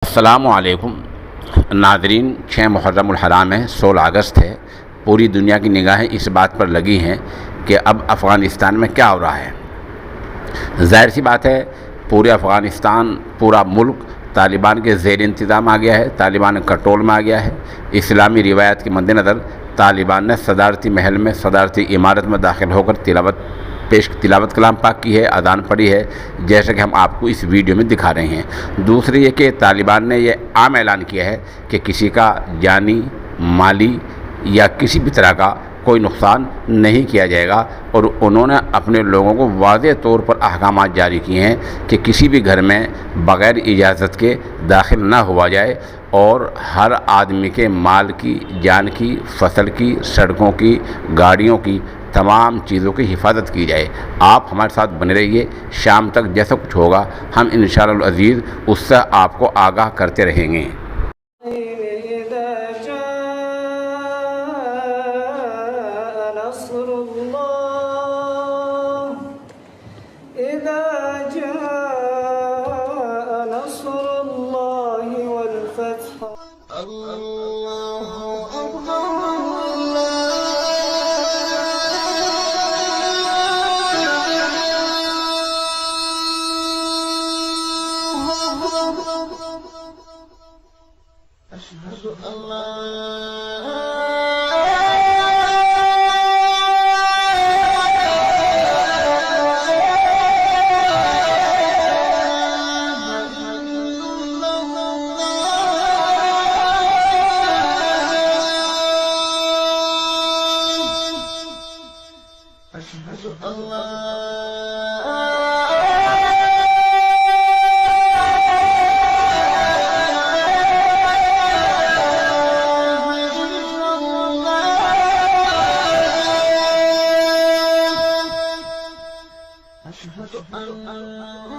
السلام علیکم ناظرین، 6 محرم الحرام ہے، 16 اگست ہے۔ پوری دنیا کی نگاہیں اس بات پر لگی ہیں کہ اب افغانستان میں کیا ہو رہا ہے۔ ظاہر سی بات ہے، پورے افغانستان، پورا ملک طالبان کے زیر انتظام آ گیا ہے، طالبان کنٹرول میں آ گیا ہے۔ اسلامی روایت کے مد نظر طالبان نے صدارتی محل میں، صدارتی عمارت میں داخل ہو کر تلاوت کلام پاک کی ہے، اذان پڑھی ہے، جیسا کہ ہم آپ کو اس ویڈیو میں دکھا رہے ہیں۔ دوسری یہ کہ طالبان نے یہ عام اعلان کیا ہے کہ کسی کا جانی، مالی یا کسی بھی طرح کا کوئی نقصان نہیں کیا جائے گا، اور انہوں نے اپنے لوگوں کو واضح طور پر احکامات جاری کیے ہیں کہ کسی بھی گھر میں بغیر اجازت کے داخل نہ ہوا جائے، اور ہر آدمی کے مال کی، جان کی، فصل کی، سڑکوں کی، گاڑیوں کی، تمام چیزوں کی حفاظت کی جائے۔ آپ ہمارے ساتھ بنے رہیے، شام تک جیسا کچھ ہوگا ہم انشاءاللہ العزیز اس سے آپ کو آگاہ کرتے رہیں گے۔ أشهد أن